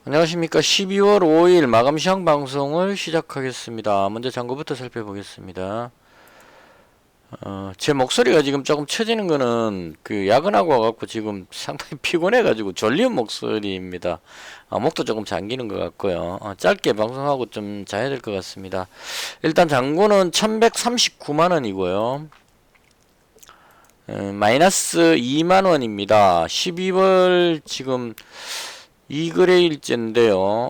안녕하십니까. 12월 5일 마감 시황 방송을 시작하겠습니다. 먼저 장고부터 살펴보겠습니다. 제 목소리가 지금 조금 처지는 거는 야근하고 와갖고 지금 상당히 피곤해가지고 졸린 목소리입니다. 목도 조금 잠기는 것 같고요. 짧게 방송하고 좀 자야 될 것 같습니다. 일단 장고는 1139만원이고요. 마이너스 2만원입니다. 12월 지금 2거래일째인데요.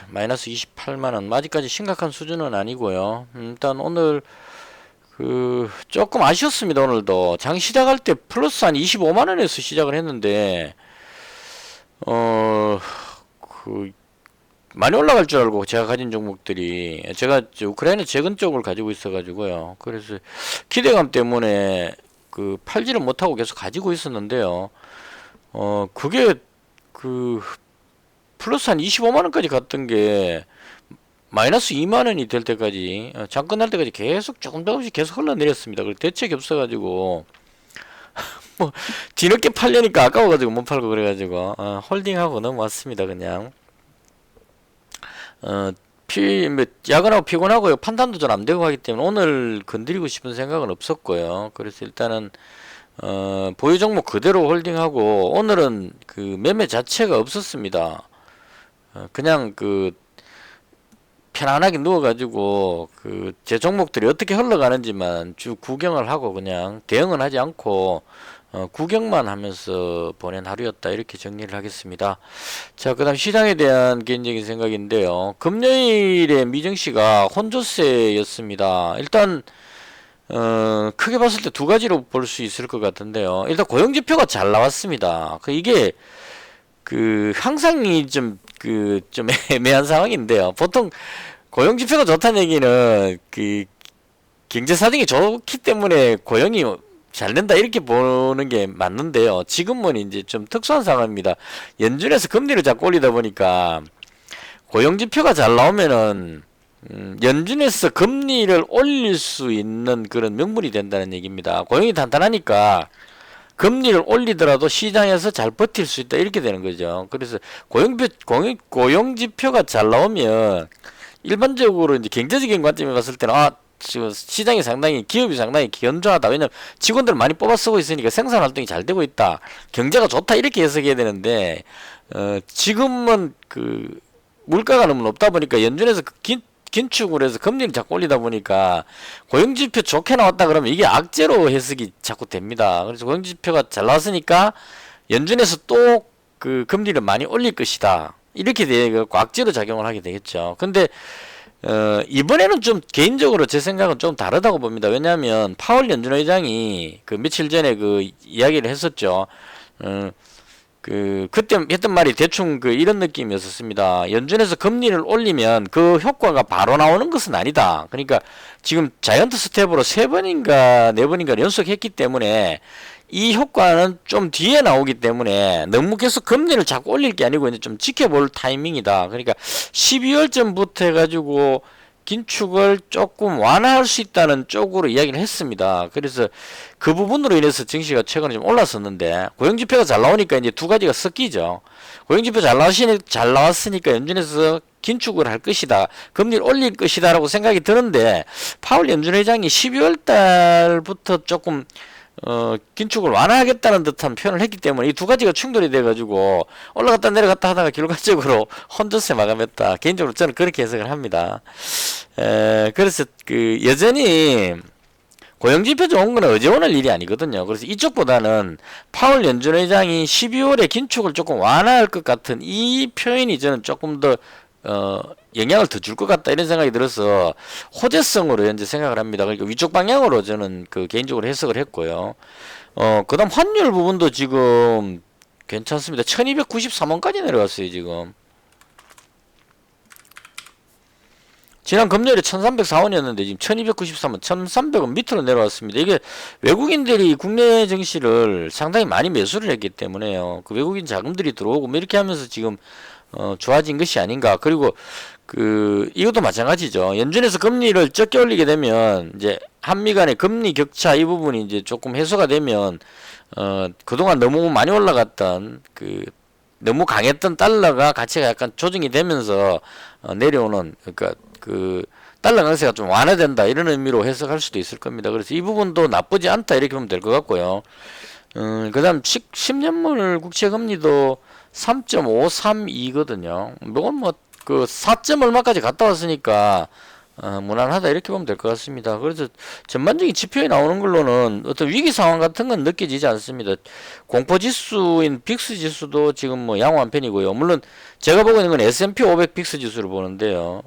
마이너스 28만원. 아직까지 심각한 수준은 아니고요. 일단 오늘 조금 아쉬웠습니다. 오늘도 장 시작할 때 플러스 한 25만원에서 시작을 했는데 많이 올라갈 줄 알고 제가 가진 종목들이 제가 우크라이나 재건 쪽을 가지고 있어가지고요. 그래서 기대감 때문에 팔지를 못하고 계속 가지고 있었는데요. 그게 플러스 한 25만원까지 갔던 게 마이너스 2만원이 될 때까지 장 끝날 때까지 계속 조금씩 계속 흘러내렸습니다. 그리고 대책이 없어가지고 뭐 뒤늦게 팔려니까 아까워가지고 못 팔고 그래가지고 홀딩하고 넘어왔습니다. 그냥 야근하고 피곤하고요. 판단도 잘 안되고 하기 때문에 오늘 건드리고 싶은 생각은 없었고요. 그래서 일단은 보유 종목 그대로 홀딩하고 오늘은 매매 자체가 없었습니다. 그냥 편안하게 누워가지고 제 종목들이 어떻게 흘러가는지만 쭉 구경을 하고 그냥 대응은 하지 않고 구경만 하면서 보낸 하루였다, 이렇게 정리를 하겠습니다. 자, 그 다음 시장에 대한 개인적인 생각인데요. 금요일에 미증시가 혼조세였습니다. 일단 크게 봤을 때 두 가지로 볼 수 있을 것 같은데요. 일단 고용지표가 잘 나왔습니다. 이게 항상 좀 애매한 상황인데요. 보통 고용지표가 좋다는 얘기는 경제 사정이 좋기 때문에 고용이 잘 된다, 이렇게 보는 게 맞는데요. 지금은 이제 좀 특수한 상황입니다. 연준에서 금리를 자꾸 올리다 보니까 고용지표가 잘 나오면은 연준에서 금리를 올릴 수 있는 그런 명분이 된다는 얘기입니다. 고용이 단단하니까 금리를 올리더라도 시장에서 잘 버틸 수 있다, 이렇게 되는 거죠. 그래서 고용지표가 잘 나오면 일반적으로 이제 경제적인 관점에 봤을 때는 지금 시장이 상당히, 기업이 상당히 견조하다. 왜냐면 직원들 많이 뽑아 쓰고 있으니까 생산 활동이 잘 되고 있다, 경제가 좋다, 이렇게 해석해야 되는데 지금은 물가가 너무 높다 보니까 연준에서 긴축을 해서 금리를 자꾸 올리다 보니까 고용지표 좋게 나왔다 그러면 이게 악재로 해석이 자꾸 됩니다. 그래서 고용지표가 잘 나왔으니까 연준에서 또 금리를 많이 올릴 것이다, 이렇게 되고 악재로 작용을 하게 되겠죠. 근데 이번에는 좀 개인적으로 제 생각은 좀 다르다고 봅니다. 왜냐하면 파월 연준 의장이 며칠 전에 이야기를 했었죠. 그때 했던 말이 대충 이런 느낌이었습니다. 연준에서 금리를 올리면 그 효과가 바로 나오는 것은 아니다. 그러니까 지금 자이언트 스텝으로 3번인가 4번인가 연속했기 때문에 이 효과는 좀 뒤에 나오기 때문에 너무 계속 금리를 자꾸 올릴 게 아니고 이제 좀 지켜볼 타이밍이다. 그러니까 12월쯤부터 해가지고 긴축을 조금 완화할 수 있다는 쪽으로 이야기를 했습니다. 그래서 그 부분으로 인해서 증시가 최근에 좀 올랐었는데, 고용지표가 잘 나오니까 이제 두 가지가 섞이죠. 고용지표 잘 나왔으니까 연준에서 긴축을 할 것이다, 금리를 올릴 것이다 라고 생각이 드는데, 파월 연준 회장이 12월 달부터 조금 긴축을 완화하겠다는 듯한 표현을 했기 때문에 이 두 가지가 충돌이 돼가지고 올라갔다 내려갔다 하다가 결과적으로 혼조세 마감했다. 개인적으로 저는 그렇게 해석을 합니다. 그래서 여전히 고용지표 좋은 거는 어제 오늘 일이 아니거든요. 그래서 이쪽보다는 파월 연준 회장이 12월에 긴축을 조금 완화할 것 같은 이 표현이 저는 조금 더 영향을 더 줄 것 같다, 이런 생각이 들어서 호재성으로 현재 생각을 합니다. 그러니까 위쪽 방향으로 저는 개인적으로 해석을 했고요. 그 다음 환율 부분도 지금 괜찮습니다. 1293원까지 내려왔어요. 지금 지난 금요일에 1304원이었는데 지금 1293원, 1300원 밑으로 내려왔습니다. 이게 외국인들이 국내 증시를 상당히 많이 매수를 했기 때문에요. 외국인 자금들이 들어오고 뭐 이렇게 하면서 지금 좋아진 것이 아닌가. 그리고 이것도 마찬가지죠. 연준에서 금리를 적게 올리게 되면 이제 한미 간의 금리 격차 이 부분이 이제 조금 해소가 되면 그동안 너무 많이 올라갔던 너무 강했던 달러가 가치가 약간 조정이 되면서 내려오는, 그러니까 그 달러 강세가 좀 완화된다 이런 의미로 해석할 수도 있을 겁니다. 그래서 이 부분도 나쁘지 않다 이렇게 보면 될 것 같고요. 그다음 10년물 국채 금리도 3.532거든요. 이건 뭐 그 4점 얼마까지 갔다 왔으니까 무난하다 이렇게 보면 될 것 같습니다. 그래서 전반적인 지표에 나오는 걸로는 어떤 위기 상황 같은 건 느껴지지 않습니다. 공포 지수인 빅스 지수도 지금 뭐 양호한 편이고요. 물론 제가 보고 있는 건 S&P 500 빅스 지수를 보는데요.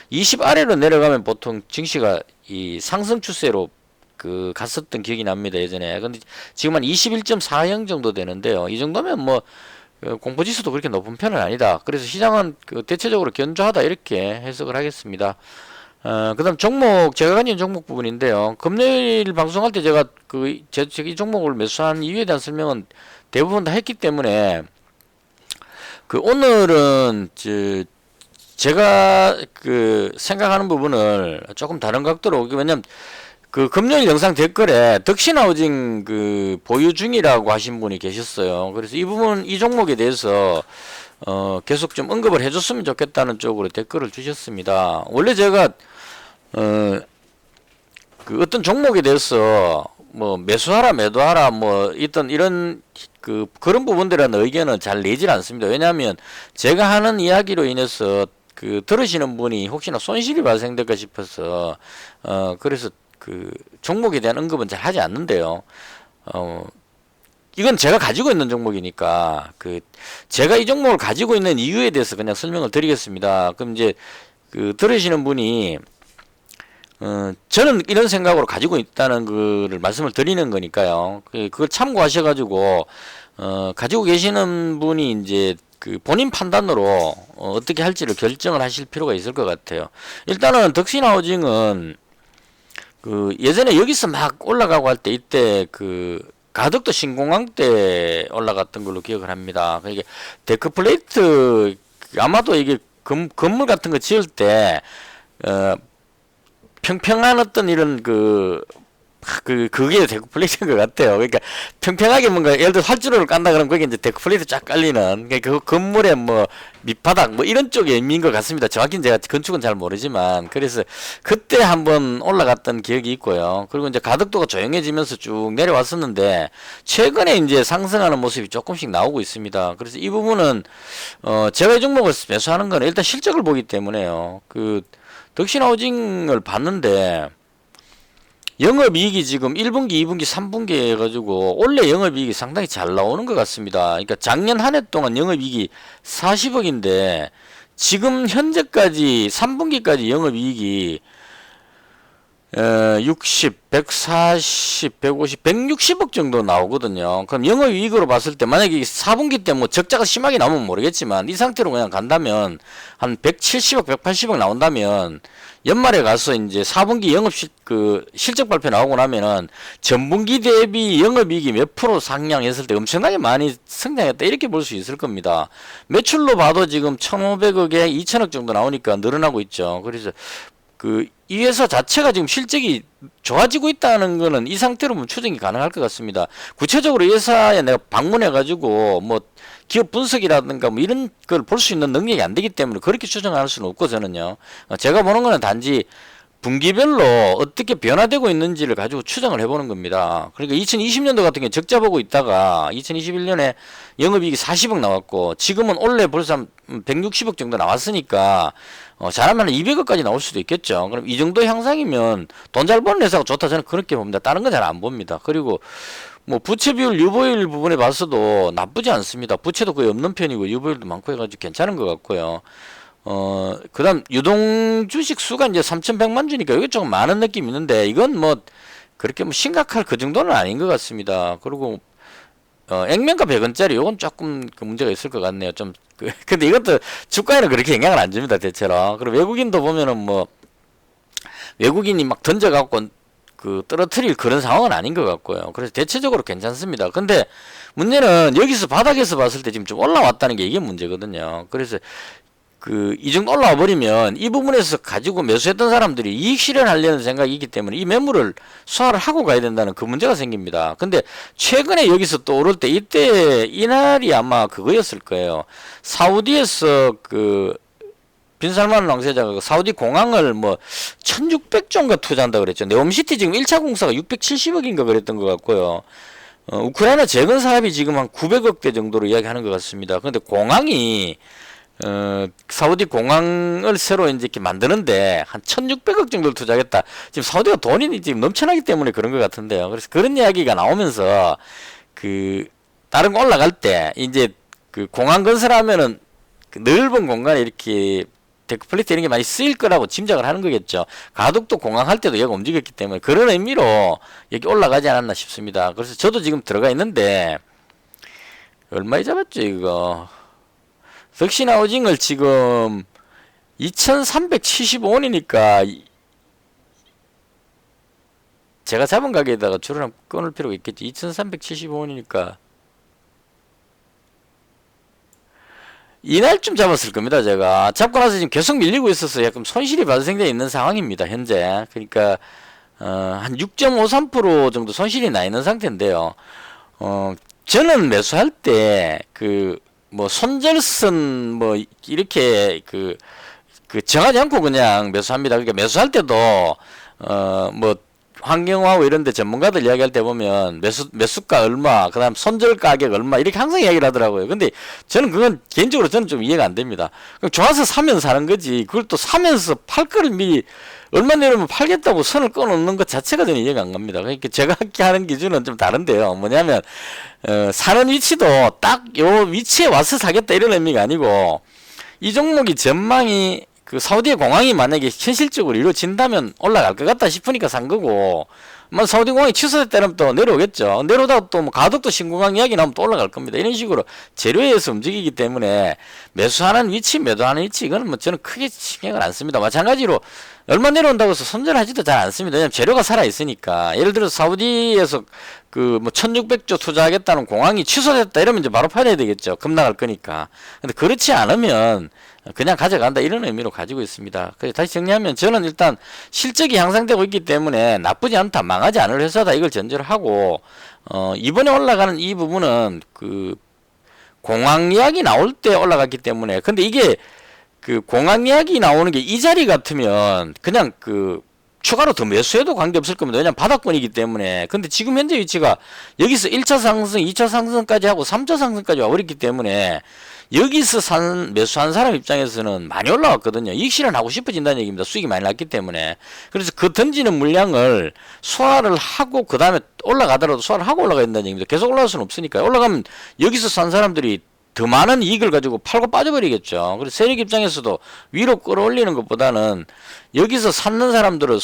20 아래로 내려가면 보통 증시가 이 상승 추세로 그 갔었던 기억이 납니다, 예전에. 근데 지금 한 21.40 정도 되는데요. 이 정도면 뭐 공포지수도 그렇게 높은 편은 아니다. 그래서 시장은 그 대체적으로 견조하다 이렇게 해석을 하겠습니다. 그다음 종목 제가 가진 종목 부분인데요. 금요일 방송할 때 제가 이 종목을 매수한 이유에 대한 설명은 대부분 다 했기 때문에 그 오늘은 제가 그 생각하는 부분을 조금 다른 각도로 왜냐면 그 금요일 영상 댓글에 덕신하우징 그 보유 중이라고 하신 분이 계셨어요. 그래서 이 부분 이 종목에 대해서 계속 좀 언급을 해줬으면 좋겠다는 쪽으로 댓글을 주셨습니다. 원래 제가 그 어떤 종목에 대해서 뭐 매수하라 매도하라 뭐 이런 그런 부분들에 대한 의견은 잘 내질 않습니다. 왜냐하면 제가 하는 이야기로 인해서 그 들으시는 분이 혹시나 손실이 발생될까 싶어서 그래서 그 종목에 대한 언급은 잘 하지 않는데요. 이건 제가 가지고 있는 종목이니까 그 제가 이 종목을 가지고 있는 이유에 대해서 그냥 설명을 드리겠습니다. 그럼 이제 그 들으시는 분이 저는 이런 생각으로 가지고 있다는 거를 말씀을 드리는 거니까요. 그걸 참고하셔가지고 가지고 계시는 분이 이제 그 본인 판단으로 어떻게 할지를 결정을 하실 필요가 있을 것 같아요. 일단은 덕신하우징은 그 예전에 여기서 막 올라가고 할 때 이때 그 가덕도 신공항 때 올라갔던 걸로 기억을 합니다. 그러니까 데크플레이트 아마도 이게 건물 같은 거 지을 때 평평한 어떤 이런 그게 데크플레이트인 것 같아요. 그러니까 평평하게 뭔가 예를 들어 활주로를 깐다 그러면 거기 이제 데크플레이트 쫙 깔리는 그러니까 그 건물의 뭐 밑바닥 뭐 이런 쪽의 의미인 것 같습니다. 정확히는 제가 건축은 잘 모르지만 그래서 그때 한번 올라갔던 기억이 있고요. 그리고 이제 가덕도가 조용해지면서 쭉 내려왔었는데 최근에 이제 상승하는 모습이 조금씩 나오고 있습니다. 그래서 이 부분은 제가 이 종목을 매수하는 거는 일단 실적을 보기 때문에요. 그 덕신하우징을 봤는데 영업이익이 지금 1분기, 2분기, 3분기 해가지고 원래 영업이익이 상당히 잘 나오는 것 같습니다. 그러니까 작년 한 해 동안 영업이익이 40억인데 지금 현재까지 3분기까지 영업이익이 60, 140, 150, 160억 정도 나오거든요. 그럼 영업이익으로 봤을 때 만약에 4분기 때 뭐 적자가 심하게 나오면 모르겠지만 이 상태로 그냥 간다면 한 170억, 180억 나온다면 연말에 가서 이제 4분기 실적 발표 나오고 나면은 전분기 대비 영업이익이 몇 프로 상향했을 때 엄청나게 많이 성장했다 이렇게 볼 수 있을 겁니다. 매출로 봐도 지금 1,500억에 2,000억 정도 나오니까 늘어나고 있죠. 그래서 이 회사 자체가 지금 실적이 좋아지고 있다는 거는 이 상태로 보면 추정이 가능할 것 같습니다. 구체적으로 이 회사에 내가 방문해가지고 뭐 기업 분석이라든가 뭐 이런 걸 볼 수 있는 능력이 안 되기 때문에 그렇게 추정할 수는 없고 저는요. 제가 보는 거는 단지 분기별로 어떻게 변화되고 있는지를 가지고 추정을 해보는 겁니다. 그러니까 2020년도 같은 경우에 적자 보고 있다가 2021년에 영업이익이 40억 나왔고 지금은 올해 벌써 160억 정도 나왔으니까 잘하면 200억까지 나올 수도 있겠죠. 그럼 이 정도 향상이면 돈 잘 버는 회사가 좋다 저는 그렇게 봅니다. 다른 건 잘 안 봅니다. 그리고 뭐 부채 비율, 유보율 부분에 봐서도 나쁘지 않습니다. 부채도 거의 없는 편이고 유보율도 많고 해가지고 괜찮은 것 같고요. 그 다음 유동 주식 수가 이제 3,100만 주니까 이게 조금 많은 느낌이 있는데 이건 뭐 그렇게 뭐 심각할 그 정도는 아닌 것 같습니다. 그리고 액면가 100원짜리 요건 조금 그 문제가 있을 것 같네요. 좀 근데 이것도 주가에는 그렇게 영향을 안 줍니다. 대체로. 그리고 외국인도 보면은 뭐 외국인이 막 던져갖고 떨어뜨릴 그런 상황은 아닌 것 같고요. 그래서 대체적으로 괜찮습니다. 근데 문제는 여기서 바닥에서 봤을 때 지금 좀 올라왔다는 게 이게 문제거든요. 그래서 이 정도 올라와 버리면 이 부분에서 가지고 매수했던 사람들이 이익 실현하려는 생각이 있기 때문에 이 매물을 소화를 하고 가야 된다는 그 문제가 생깁니다. 근데 최근에 여기서 또 오를 때 이때 이날이 아마 그거였을 거예요. 사우디에서 빈살만 왕세자가 사우디 공항을 뭐 1600조인가 투자한다 그랬죠. 네옴시티 지금 1차 공사가 670억인가 그랬던 것 같고요. 우크라이나 재건 사업이 지금 한 900억대 정도로 이야기하는 것 같습니다. 그런데 공항이 사우디 공항을 새로 이제 이렇게 만드는데 한 1600억 정도를 투자하겠다. 지금 사우디가 돈이 지금 넘쳐나기 때문에 그런 것 같은데요. 그래서 그런 이야기가 나오면서 다른 거 올라갈 때 이제 공항 건설하면은 넓은 공간에 이렇게 데크플레이트 이런 게 많이 쓰일 거라고 짐작을 하는 거겠죠. 가덕도 공항 할 때도 얘가 움직였기 때문에 그런 의미로 여기 올라가지 않았나 싶습니다. 그래서 저도 지금 들어가 있는데 얼마에 잡았죠 이거? 덕신하우징을 지금 2375원이니까 제가 잡은 가게에다가 줄을 한번 끊을 필요가 있겠지. 2375원이니까 이날쯤 잡았을 겁니다. 제가 잡고 나서 지금 계속 밀리고 있어서 약간 손실이 발생되어 있는 상황입니다. 현재. 그러니까 한 6.53% 정도 손실이 나 있는 상태인데요. 저는 매수할 때 뭐 손절선 뭐 이렇게 정하지 않고 그냥 매수합니다. 그러니까 매수할 때도 뭐 환경화하고 이런데 전문가들 이야기할 때 보면 매수가 얼마, 그다음 손절 가격 얼마 이렇게 항상 이야기를 하더라고요. 근데 저는 그건 개인적으로 저는 좀 이해가 안 됩니다. 좋아서 사면 사는 거지. 그걸 또 사면서 팔 거를 미리 얼마 내려면 팔겠다고 선을 꺼놓는 것 자체가 저는 이해가 안 갑니다. 그러니까 제가 하는 기준은 좀 다른데요. 뭐냐면 사는 위치도 딱 요 위치에 와서 사겠다 이런 의미가 아니고 이 종목이 전망이 사우디의 공항이 만약에 현실적으로 이루어진다면 올라갈 것 같다 싶으니까 산 거고, 뭐 사우디 공항이 취소됐다면 또 내려오겠죠. 내려오다가 또 뭐 가덕도 신공항 이야기 나오면 또 올라갈 겁니다. 이런 식으로 재료에서 움직이기 때문에 매수하는 위치, 매도하는 위치 이거는 뭐 저는 크게 신경을 안 씁니다. 마찬가지로 얼마 내려온다고 해서 손절하지도 잘 않습니다. 왜냐면 재료가 살아 있으니까. 예를 들어서 사우디에서 뭐 1600조 투자하겠다는 공항이 취소됐다 이러면 이제 바로 팔아야 되겠죠. 급락할 거니까. 근데 그렇지 않으면 그냥 가져간다 이런 의미로 가지고 있습니다. 그래서 다시 정리하면 저는 일단 실적이 향상되고 있기 때문에 나쁘지 않다, 망하지 않을 회사다 이걸 전제로 하고 이번에 올라가는 이 부분은 공항 이야기 나올 때 올라갔기 때문에 근데 이게 공항 이야기 나오는 게 이 자리 같으면 그냥 추가로 더 매수해도 관계없을 겁니다. 왜냐면 바닥권이기 때문에. 근데 지금 현재 위치가 여기서 1차 상승, 2차 상승까지 하고 3차 상승까지 와버렸기 때문에 여기서 매수한 사람 입장에서는 많이 올라왔거든요. 이익 실현하고 싶어진다는 얘기입니다. 수익이 많이 났기 때문에. 그래서 던지는 물량을 소화를 하고 그 다음에 올라가더라도 소화를 하고 올라가야 된다는 얘기입니다. 계속 올라갈 수는 없으니까. 올라가면 여기서 산 사람들이 더 많은 이익을 가지고 팔고 빠져버리겠죠. 그래서 세력 입장에서도 위로 끌어올리는 것보다는 여기서 샀는 사람들은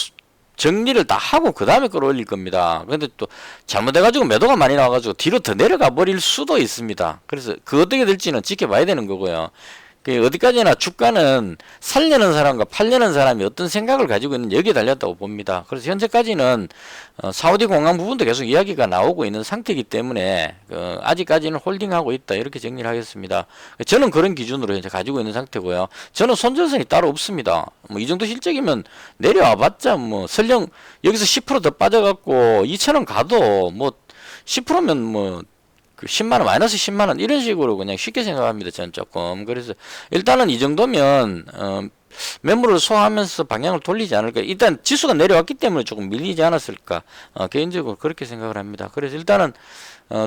정리를 다 하고 그 다음에 끌어올릴 겁니다. 근데 또 잘못해가지고 매도가 많이 나와가지고 뒤로 더 내려가 버릴 수도 있습니다. 그래서 어떻게 될지는 지켜봐야 되는 거고요. 어디까지나 주가는 살려는 사람과 팔려는 사람이 어떤 생각을 가지고 있는 여기에 달렸다고 봅니다. 그래서 현재까지는 사우디 공항 부분도 계속 이야기가 나오고 있는 상태이기 때문에 아직까지는 홀딩하고 있다 이렇게 정리를 하겠습니다. 저는 그런 기준으로 이제 가지고 있는 상태고요. 저는 손절선이 따로 없습니다. 뭐 이 정도 실적이면 내려와 봤자 뭐 설령 여기서 10%더 빠져갖고 2,000원 가도 뭐 10%면 뭐 10만원, 마이너스 10만원, 이런 식으로 그냥 쉽게 생각합니다. 저는 조금. 그래서, 일단은 이 정도면, 매물을 소화하면서 방향을 돌리지 않을까. 일단 지수가 내려왔기 때문에 조금 밀리지 않았을까. 개인적으로 그렇게 생각을 합니다. 그래서 일단은,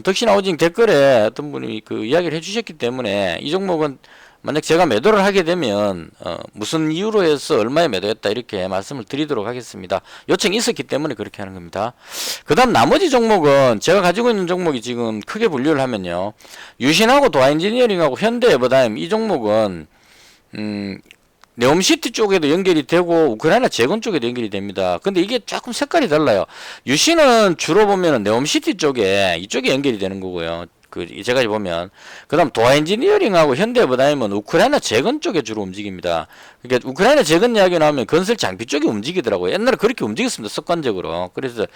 덕신하우징 댓글에 어떤 분이 이야기를 해주셨기 때문에 이 종목은 만약 제가 매도를 하게 되면 무슨 이유로 해서 얼마에 매도했다 이렇게 말씀을 드리도록 하겠습니다. 요청이 있었기 때문에 그렇게 하는 겁니다. 그 다음 나머지 종목은 제가 가지고 있는 종목이 지금 크게 분류를 하면요. 유신하고 도화엔지니어링하고 현대에버다임 이 종목은 네옴시티 쪽에도 연결이 되고 우크라이나 재건 쪽에도 연결이 됩니다. 근데 이게 조금 색깔이 달라요. 유신은 주로 보면은 네옴시티 쪽에 이쪽에 연결이 되는 거고요. 제가 보면 그 다음 도화엔지니어링하고 현대에버다임은 우크라이나 재건 쪽에 주로 움직입니다. 그러니까 우크라이나 재건 이야기 나오면 건설 장비 쪽이 움직이더라고요. 옛날에 그렇게 움직였습니다. 습관적으로. 그래서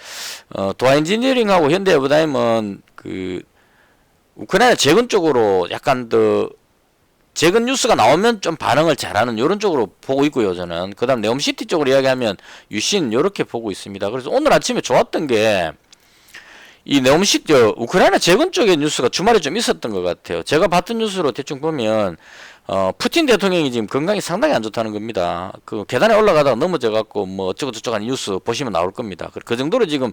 도화엔지니어링하고 현대에버다임은 우크라이나 재건 쪽으로 약간 더 재건 뉴스가 나오면 좀 반응을 잘하는 이런 쪽으로 보고 있고요, 저는. 그 다음 네옴시티 쪽으로 이야기하면 유신 이렇게 보고 있습니다. 그래서 오늘 아침에 좋았던 게 이 네옴시티 우크라이나 재건 쪽의 뉴스가 주말에 좀 있었던 것 같아요. 제가 봤던 뉴스로 대충 보면 푸틴 대통령이 지금 건강이 상당히 안 좋다는 겁니다. 그 계단에 올라가다가 넘어져 갖고 뭐 어쩌고 저쩌고 하는 뉴스 보시면 나올 겁니다. 그 정도로 지금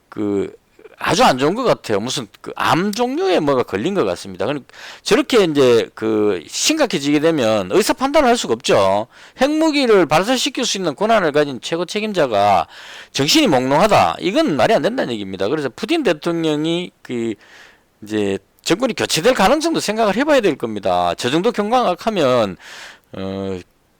그 아주 안 좋은 것 같아요. 무슨 그 암 종류의 뭐가 걸린 것 같습니다. 그러니까 저렇게 이제 그 심각해지게 되면 의사 판단을 할 수가 없죠. 핵무기를 발사시킬 수 있는 권한을 가진 최고 책임자가 정신이 몽롱하다. 이건 말이 안 된다는 얘기입니다. 그래서 푸틴 대통령이 그 이제 정권이 교체될 가능성도 생각을 해봐야 될 겁니다. 저 정도 경과학하면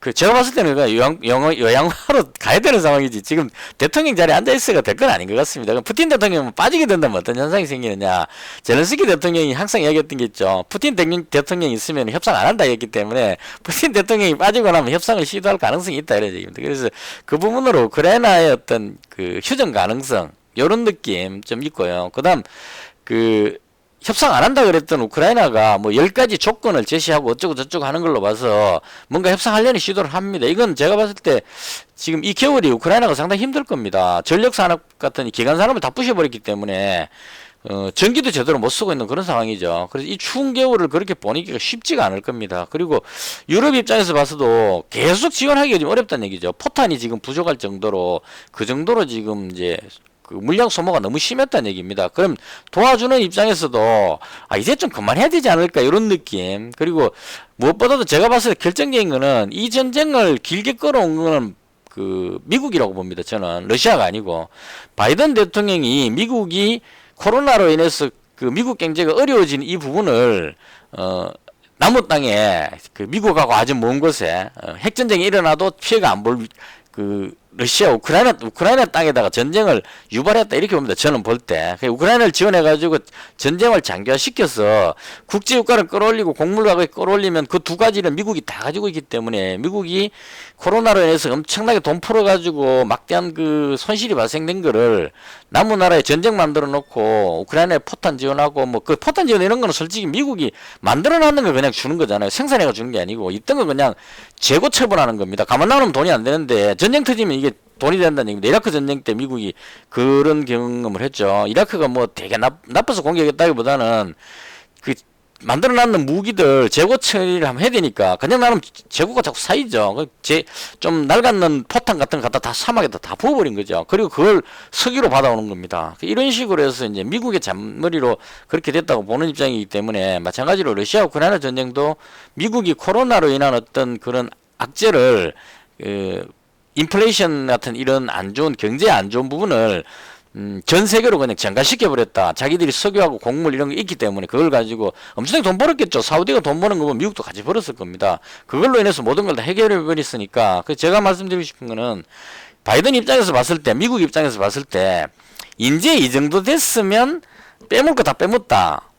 그 제가 봤을 때는 요양하러 가야 되는 상황이지. 지금 대통령 자리에 앉아 있어야 될 건 아닌 것 같습니다. 푸틴 대통령은 빠지게 된다면 어떤 현상이 생기느냐. 젤렌스키 대통령이 항상 이야기했던 게 있죠. 푸틴 대통령이 있으면 협상 안 한다 했기 때문에 푸틴 대통령이 빠지고 나면 협상을 시도할 가능성이 있다 이런 얘기입니다. 그래서 그 부분으로 우크라이나의 어떤 그 휴전 가능성 이런 느낌 좀 있고요. 그다음 그 협상 안 한다 그랬던 우크라이나가 뭐 10가지 조건을 제시하고 어쩌고 저쩌고 하는 걸로 봐서 뭔가 협상하려는 시도를 합니다. 이건 제가 봤을 때 지금 이 겨울이 우크라이나가 상당히 힘들 겁니다. 전력산업 같은 기간산업을 다 부셔버렸기 때문에 전기도 제대로 못 쓰고 있는 그런 상황이죠. 그래서 이 추운 겨울을 그렇게 보내기가 쉽지가 않을 겁니다. 그리고 유럽 입장에서 봐서도 계속 지원하기가 좀 어렵다는 얘기죠. 포탄이 지금 부족할 정도로 그 정도로 지금 이제 그 물량 소모가 너무 심했다는 얘기입니다. 그럼 도와주는 입장에서도 이제 좀 그만해야 되지 않을까 이런 느낌. 그리고 무엇보다도 제가 봤을 때 결정적인 거는 이 전쟁을 길게 끌어온 거는 그 미국이라고 봅니다. 저는 러시아가 아니고 바이든 대통령이 미국이 코로나로 인해서 그 미국 경제가 어려워진 이 부분을 남은 땅에 그 미국하고 아주 먼 곳에 핵전쟁이 일어나도 피해가 안 볼 그 러시아 우크라이나 땅에다가 전쟁을 유발했다 이렇게 봅니다. 저는 볼 때 우크라이나를 지원해가지고 전쟁을 장기화시켜서 국제유가를 끌어올리고 곡물가격을 끌어올리면 그 두 가지를 미국이 다 가지고 있기 때문에 미국이 코로나로 인해서 엄청나게 돈 풀어가지고 막대한 그 손실이 발생된 거를 남은 나라에 전쟁 만들어 놓고 우크라이나에 포탄 지원하고 뭐 그 포탄 지원 이런 거는 솔직히 미국이 만들어 놨는 걸 그냥 주는 거잖아요. 생산해가 주는 게 아니고 있던 거 그냥 재고 처분하는 겁니다. 가만 놔놓으면 돈이 안 되는데 전쟁 터지면 이게 돈이 된다는 얘기입니다. 이라크 전쟁 때 미국이 그런 경험을 했죠. 이라크가 뭐 되게 나빠서 공격했다기보다는 그 만들어놨는 무기들 재고 처리를 한번 해야 되니까 그냥 나는 재고가 자꾸 쌓이죠. 좀 낡았는 포탄 같은 거 갖다 다 사막에다 다 부어버린 거죠. 그리고 그걸 석유로 받아오는 겁니다. 이런 식으로 해서 이제 미국의 잔머리로 그렇게 됐다고 보는 입장이기 때문에 마찬가지로 러시아 우크라이나 전쟁도 미국이 코로나로 인한 어떤 그런 악재를 인플레이션 같은 이런 안 좋은 경제에 안 좋은 부분을 전 세계로 그냥 전가시켜 버렸다. 자기들이 석유하고 곡물 이런 게 있기 때문에 그걸 가지고 엄청나게 돈 벌었겠죠. 사우디가 돈 버는 거 보면 미국도 같이 벌었을 겁니다. 그걸로 인해서 모든 걸 다 해결해 버렸으니까. 그 제가 말씀드리고 싶은 거는 바이든 입장에서 봤을 때, 미국 입장에서 봤을 때 이제 이 정도 됐으면 빼먹을 거 다 빼먹다.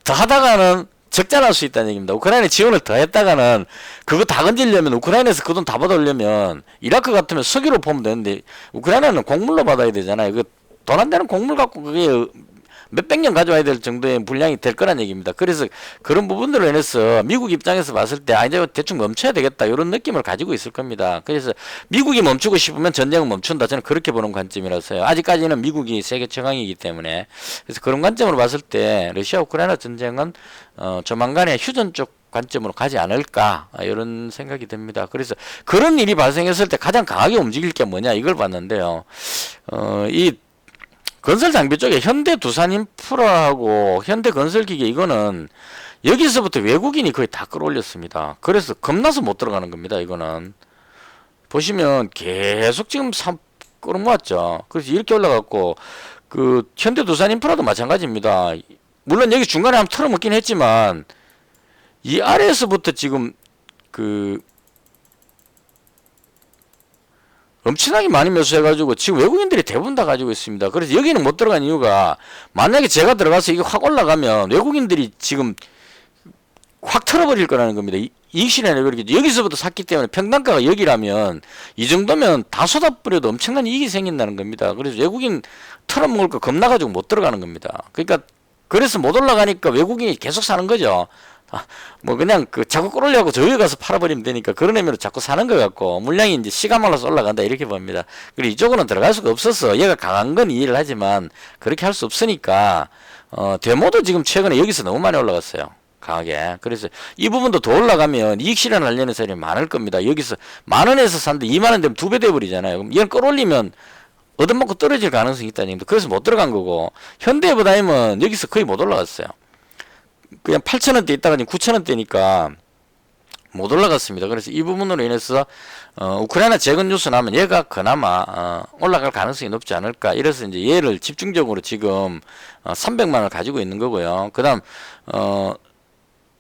더 하다가는 적자날 수 있다는 얘기입니다. 우크라이나 지원을 더 했다가는 그거 다 건지려면 우크라이나에서 그 돈 다 받아오려면 이라크 같으면 석유로 보면 되는데 우크라이나는 곡물로 받아야 되잖아요. 그 돈 안 되는 곡물 갖고 그게 몇백 년 가져와야 될 정도의 분량이 될 거란 얘기입니다. 그래서 그런 부분들로 인해서 미국 입장에서 봤을 때 이제 대충 멈춰야 되겠다 이런 느낌을 가지고 있을 겁니다. 그래서 미국이 멈추고 싶으면 전쟁은 멈춘다. 저는 그렇게 보는 관점이라서요. 아직까지는 미국이 세계 최강이기 때문에 그래서 그런 관점으로 봤을 때 러시아 우크라이나 전쟁은 조만간에 휴전 쪽 관점으로 가지 않을까 이런 생각이 듭니다. 그래서 그런 일이 발생했을 때 가장 강하게 움직일 게 뭐냐 이걸 봤는데요. 이 건설 장비 쪽에 현대 두산 인프라하고 현대 건설기계 이거는 여기서부터 외국인이 거의 다 끌어올렸습니다. 그래서 겁나서 못 들어가는 겁니다. 이거는 보시면 계속 지금 끌어모았죠. 그래서 이렇게 올라갔고 그 현대 두산 인프라도 마찬가지입니다. 물론 여기 중간에 한번 털어먹긴 했지만 이 아래에서부터 지금 그 엄청나게 많이 매수해가지고 지금 외국인들이 대부분 다 가지고 있습니다. 그래서 여기는 못 들어간 이유가 만약에 제가 들어가서 이게 확 올라가면 외국인들이 지금 확 털어버릴 거라는 겁니다. 이익실현에 그렇게 여기서부터 샀기 때문에 평단가가 여기라면 이 정도면 다 쏟아버려도 엄청난 이익이 생긴다는 겁니다. 그래서 외국인 털어먹을 거 겁나가지고 못 들어가는 겁니다. 그러니까 그래서 못 올라가니까 외국인이 계속 사는 거죠. 뭐 그냥 그 자꾸 끌어올려고 저기 가서 팔아버리면 되니까 그런 의미로 자꾸 사는 것 같고 물량이 이제 시간 말라서 올라간다 이렇게 봅니다. 그리고 이쪽으로는 들어갈 수가 없어서 얘가 강한 건 이해를 하지만 그렇게 할 수 없으니까 데모도 지금 최근에 여기서 너무 많이 올라갔어요. 강하게. 그래서 이 부분도 더 올라가면 이익 실현하려는 사람이 많을 겁니다. 여기서 10,000원에서 샀는데 20,000원 되면 2배 돼버리잖아요. 그럼 얘는 끌어올리면 얻어먹고 떨어질 가능성이 있다는 얘기입니다. 그래서 못 들어간 거고 현대해보다임은 여기서 거의 못 올라갔어요. 그냥 8,000원대 있다가 지금 9,000원대니까 못 올라갔습니다. 그래서 이 부분으로 인해서 우크라이나 재건 뉴스 나면 얘가 그나마 올라갈 가능성이 높지 않을까. 이래서 이제 얘를 집중적으로 지금 300만 원을 가지고 있는 거고요. 그다음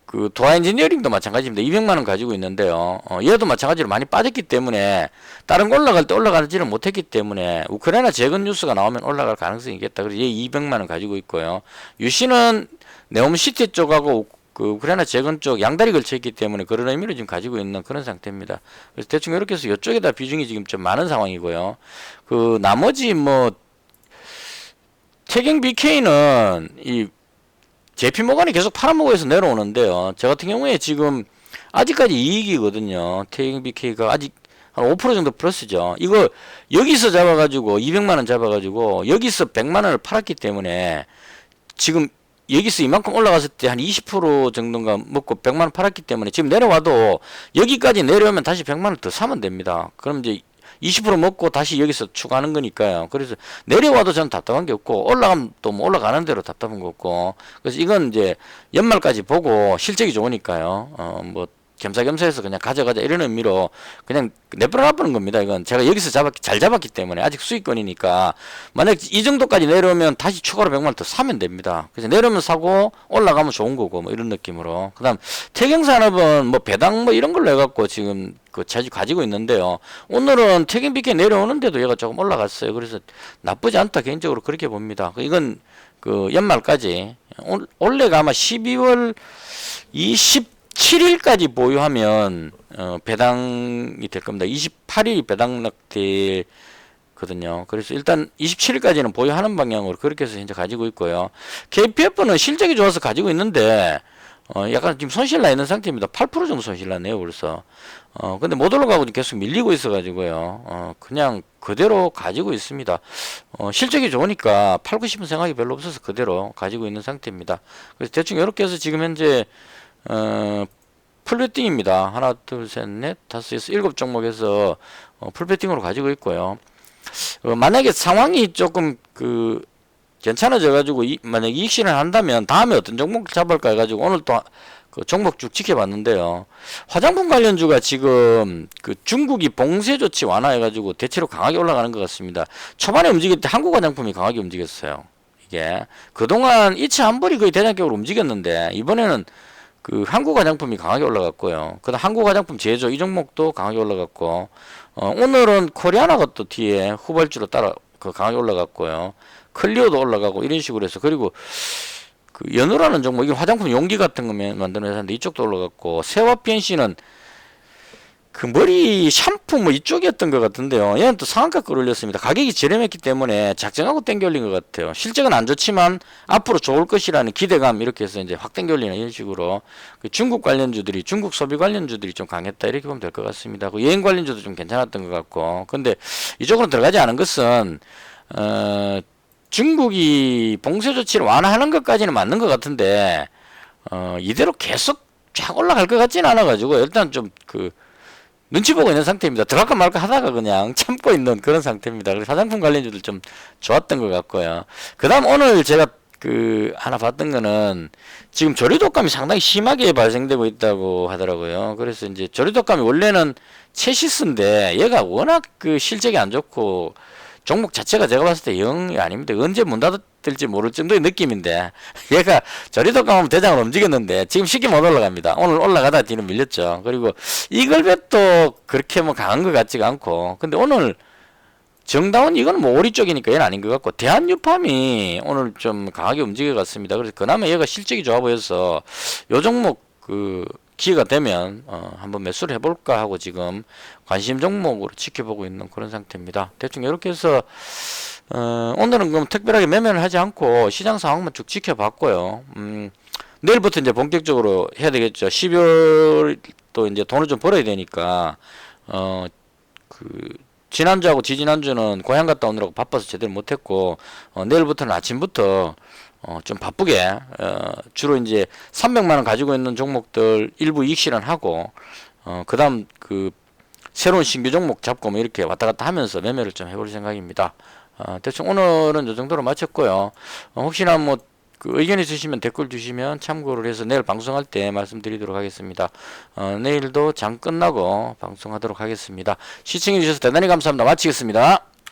그 도화 엔지니어링도 마찬가지입니다. 200만 원 가지고 있는데요. 얘도 마찬가지로 많이 빠졌기 때문에 다른 거 올라갈 때 올라가지를 못했기 때문에 우크라이나 재건 뉴스가 나오면 올라갈 가능성이 있겠다. 그래서 얘 200만 원 가지고 있고요. 유씨는 네옴시티 쪽하고 그 우크라이나 재건 쪽 양다리 걸쳐 있기 때문에 그런 의미로 지금 가지고 있는 그런 상태입니다. 그래서 대충 이렇게 해서 이쪽에다 비중이 지금 좀 많은 상황이고요. 그 나머지 뭐 태경 BK는 이 JP 모건이 계속 팔아먹어서 내려오는데요. 저 같은 경우에 지금 아직까지 이익이거든요. 태경 BK가 아직 한 5% 정도 플러스죠. 이거 여기서 잡아가지고 200만 원 잡아가지고 여기서 100만 원을 팔았기 때문에 지금 여기서 이만큼 올라갔을 때 한 20% 정도인가 먹고 100만 원 팔았기 때문에 지금 내려와도 여기까지 내려오면 다시 100만 원 더 사면 됩니다. 그럼 이제 20% 먹고 다시 여기서 추가하는 거니까요. 그래서 내려와도 저는 답답한 게 없고 올라가면 또 뭐 올라가는 대로 답답한 거 없고 그래서 이건 이제 연말까지 보고 실적이 좋으니까요. 뭐 겸사겸사해서 그냥 가져가자 이런 의미로 그냥 내버려 놔보는 겁니다. 이건 제가 여기서 잘 잡았기 때문에 아직 수익권이니까 만약 이 정도까지 내려오면 다시 추가로 100만 원 더 사면 됩니다. 그래서 내려오면 사고 올라가면 좋은 거고 뭐 이런 느낌으로. 그다음 태경산업은 뭐 배당 뭐 이런 걸로 해갖고 지금 그 자주 가지고 있는데요. 오늘은 태경 BK 내려오는데도 얘가 조금 올라갔어요. 그래서 나쁘지 않다 개인적으로 그렇게 봅니다. 이건 그 연말까지 올해가 아마 12월 27일까지 보유하면 배당이 될 겁니다. 28일이 배당락 되거든요. 그래서 일단 27일까지는 보유하는 방향으로 그렇게 해서 현재 가지고 있고요. KPF는 실적이 좋아서 가지고 있는데 약간 지금 손실 나 있는 상태입니다. 8% 정도 손실 나네요, 벌써. 근데 못 올라가고 계속 밀리고 있어가지고요. 그냥 그대로 가지고 있습니다. 실적이 좋으니까 팔고 싶은 생각이 별로 없어서 그대로 가지고 있는 상태입니다. 그래서 대충 이렇게 해서 지금 현재 풀배팅입니다. 하나, 둘, 셋, 넷, 다섯, 여섯, 7종목에서 풀배팅으로 가지고 있고요. 만약에 상황이 조금 괜찮아져 가지고 만약 이익 실현 한다면 다음에 어떤 종목 잡을까 해가지고 오늘 또 그 종목 쭉 지켜봤는데요. 화장품 관련주가 지금 그 중국이 봉쇄 조치 완화해가지고 대체로 강하게 올라가는 것 같습니다. 초반에 움직일 때 한국 화장품이 강하게 움직였어요. 이게 그동안 이차 한벌이 거의 대장격으로 움직였는데 이번에는 그 한국 화장품이 강하게 올라갔고요. 그다음 한국 화장품 제조 이 종목도 강하게 올라갔고 오늘은 코리아나가 또 뒤에 후발주로 따라 강하게 올라갔고요. 클리오도 올라가고 이런 식으로 해서 그리고 그 연우라는 종목 이게 화장품 용기 같은 거 만드는 회사인데 이쪽도 올라갔고 세화 PNC는 그 머리 샴푸 뭐 이쪽이었던 것 같은데요. 얘는 또 상한가 끌어올렸습니다. 가격이 저렴했기 때문에 작정하고 땡겨 올린 것 같아요. 실적은 안 좋지만 앞으로 좋을 것이라는 기대감 이렇게 해서 이제 확 땡겨 올리는 이런 식으로 그 중국 관련주들이 중국 소비 관련주들이 좀 강했다 이렇게 보면 될 것 같습니다. 그 여행 관련주도 좀 괜찮았던 것 같고 근데 이쪽으로 들어가지 않은 것은 중국이 봉쇄 조치를 완화하는 것까지는 맞는 것 같은데 이대로 계속 쫙 올라갈 것 같지는 않아 가지고 일단 좀 눈치 보고 있는 상태입니다. 들어갈까 말까 하다가 그냥 참고 있는 그런 상태입니다. 그래서 화장품 관련주들 좀 좋았던 것 같고요. 그 다음 오늘 제가 하나 봤던 거는 지금 조류독감이 상당히 심하게 발생되고 있다고 하더라고요. 그래서 이제 조류독감이 원래는 체시스인데 얘가 워낙 실적이 안 좋고 종목 자체가 제가 봤을 때 영이 아닙니다. 언제 문 닫을지 모를 정도의 느낌인데 얘가 조류독감 하면 대장으로 움직였는데 지금 쉽게 못 올라갑니다. 오늘 올라가다 뒤는 밀렸죠. 그리고 이글벳도 그렇게 뭐 강한 것 같지가 않고 근데 오늘 정다운 이건 뭐 오리 쪽이니까 얘는 아닌 것 같고 대한유팜이 오늘 좀 강하게 움직여 갔습니다. 그래서 그나마 얘가 실적이 좋아 보여서 요 종목 기회가 되면 한번 매수를 해볼까 하고 지금 관심 종목으로 지켜보고 있는 그런 상태입니다. 대충 이렇게 해서 오늘은 그럼 특별하게 매매를 하지 않고 시장 상황만 쭉 지켜봤고요. 내일부터 이제 본격적으로 해야 되겠죠. 12월 또 이제 돈을 좀 벌어야 되니까 그 지난주하고 지지난주는 고향 갔다 오느라고 바빠서 제대로 못했고 내일부터는 아침부터 좀 바쁘게 주로 이제 300만 원 가지고 있는 종목들 일부 이익 실현하고 그다음 그 새로운 신규 종목 잡고 뭐 이렇게 왔다 갔다 하면서 매매를 좀 해볼 생각입니다. 대충 오늘은 이 정도로 마쳤고요. 혹시나 뭐 그 의견 있으시면 댓글 주시면 참고를 해서 내일 방송할 때 말씀드리도록 하겠습니다. 내일도 장 끝나고 방송하도록 하겠습니다. 시청해 주셔서 대단히 감사합니다. 마치겠습니다.